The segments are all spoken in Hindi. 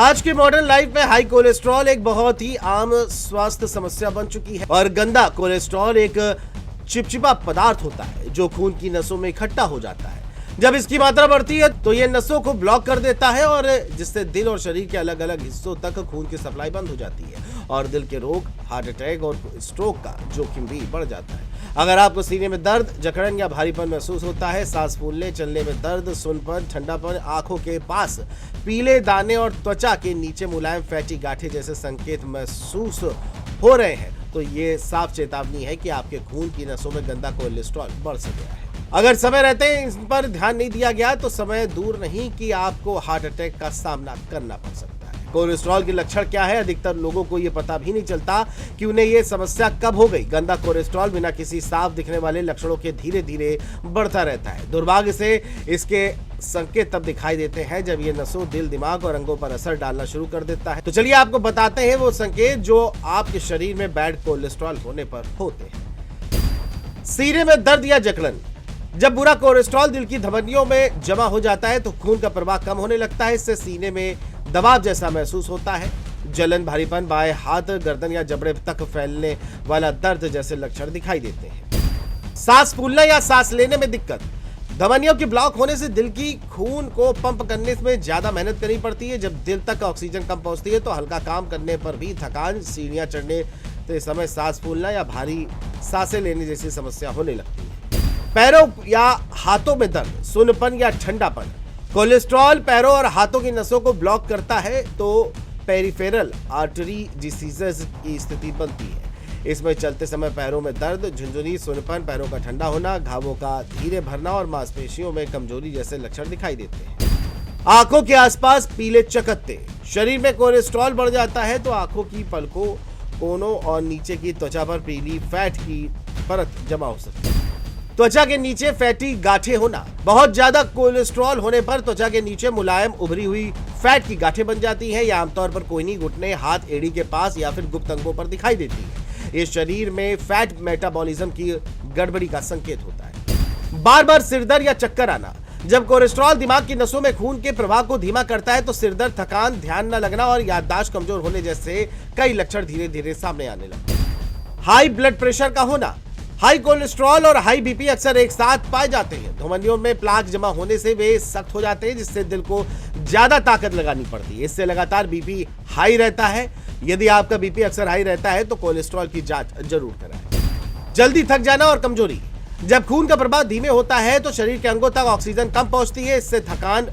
आज के मॉडर्न लाइफ में हाई कोलेस्ट्रॉल एक बहुत ही आम स्वास्थ्य समस्या बन चुकी है और गंदा कोलेस्ट्रॉल एक चिपचिपा पदार्थ होता है जो खून की नसों में इकट्ठा हो जाता है। जब इसकी मात्रा बढ़ती है तो ये नसों को ब्लॉक कर देता है और जिससे दिल और शरीर के अलग अलग हिस्सों तक खून की सप्लाई बंद हो जाती है और दिल के रोग, हार्ट अटैक और स्ट्रोक का जोखिम भी बढ़ जाता है। अगर आपको सीने में दर्द, जकड़न या भारीपन महसूस होता है, सांस फूलने, चलने में दर्द, सुनपन, ठंडापन, आंखों के पास पीले दाने और त्वचा के नीचे मुलायम फैटी गांठें जैसे संकेत महसूस हो रहे हैं तो ये साफ चेतावनी है कि आपके खून की नसों में गंदा कोलेस्ट्रॉल बढ़ गया है। अगर समय रहते इन पर ध्यान नहीं दिया गया तो समय दूर नहीं कि आपको हार्ट अटैक का सामना करना पड़ सकता है। कोलेस्ट्रॉल के लक्षण क्या है? अधिकतर लोगों को ये पता भी नहीं चलता कि उन्हें ये समस्या कब हो गई। गंदा कोलेस्ट्रॉल बिना किसी साफ दिखने वाले लक्षणों के धीरे धीरे बढ़ता रहता है। दुर्भाग्य से इसके संकेत तब दिखाई देते हैं जब ये नसों, दिल, दिमाग और अंगों पर असर डालना शुरू कर देता है। तो चलिए आपको बताते हैं वो संकेत जो आपके शरीर में बैड कोलेस्ट्रॉल होने पर होते हैं। सीने में दर्द या जकड़न। जब बुरा कोलेस्ट्रॉल दिल की धमनियों में जमा हो जाता है तो खून का प्रवाह कम होने लगता है। इससे सीने में दबाव जैसा महसूस होता है। जलन, भारीपन, बाएं हाथ, गर्दन या जबड़े तक फैलने वाला दर्द जैसे लक्षण दिखाई देते हैं। सांस फूलना या सांस लेने में दिक्कत। धमनियों के ब्लॉक होने से दिल की खून को पंप करने में ज्यादा मेहनत करनी पड़ती है। जब दिल तक ऑक्सीजन कम पहुंचती है तो हल्का काम करने पर भी थकान, सीढ़ियां चढ़ने के समय सांस फूलना या भारी सांसें लेने जैसी समस्या होने लगती है। पैरों या हाथों में दर्द, सुनपन या ठंडापन। कोलेस्ट्रॉल पैरों और हाथों की नसों को ब्लॉक करता है तो पेरिफेरल आर्टरी डिसीजेज की स्थिति बनती है। इसमें चलते समय पैरों में दर्द, झुंझुनी, सुनपन, पैरों का ठंडा होना, घावों का धीरे भरना और मांसपेशियों में कमजोरी जैसे लक्षण दिखाई देते हैं। आंखों के आसपास पीले चकत्ते। शरीर में कोलेस्ट्रॉल बढ़ जाता है तो आंखों की पलकों, कोनों और नीचे की त्वचा पर पीली फैट की परत जमा हो सकती है। त्वचा के नीचे फैटी गांठें होना। बहुत ज्यादा कोलेस्ट्रॉल होने पर त्वचा के नीचे मुलायम उभरी हुई फैट की गांठें बन जाती हैं। यह आमतौर पर कोहनी, घुटने, हाथ, एड़ी के पास या फिर गुप्त अंगों पर दिखाई देती है। ये शरीर में फैट मेटाबॉलिज्म की गड़बड़ी का संकेत होता है। बार बार सिरदर्द या चक्कर आना। जब कोलेस्ट्रॉल दिमाग की नसों में खून के प्रवाह को धीमा करता है तो सिरदर्द, थकान, ध्यान न लगना और याददाश्त कमजोर होने जैसे कई लक्षण धीरे धीरे सामने आने लगते हैं। हाई ब्लड प्रेशर का होना। हाई कोलेस्ट्रॉल और हाई बीपी अक्सर एक साथ पाए जाते हैं। धमनियों में प्लाक जमा होने से वे सख्त हो जाते हैं जिससे दिल को ज्यादा ताकत लगानी पड़ती है। इससे लगातार बीपी हाई रहता है। यदि आपका बीपी अक्सर हाई रहता है तो कोलेस्ट्रॉल की जांच जरूर कराएं। जल्दी थक जाना और कमजोरी। जब खून का प्रवाह धीमे होता है तो शरीर के अंगों तक ऑक्सीजन कम पहुंचती है। इससे थकान,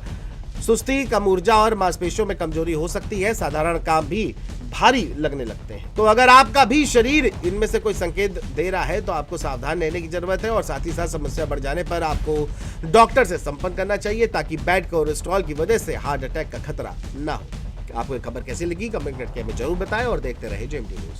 सुस्ती, कम ऊर्जा और मांसपेशियों में कमजोरी हो सकती है। साधारण काम भी भारी लगने लगते हैं। तो अगर आपका भी शरीर इनमें से कोई संकेत दे रहा है तो आपको सावधान रहने की जरूरत है और साथ ही साथ समस्या बढ़ जाने पर आपको डॉक्टर से संपर्क करना चाहिए ताकि बैड कोलेस्ट्रॉल की वजह से हार्ट अटैक का खतरा ना हो। आपको ये खबर कैसी लगी कमेंट करके हमें जरूर बताएं और देखते रहे जेएमटी न्यूज।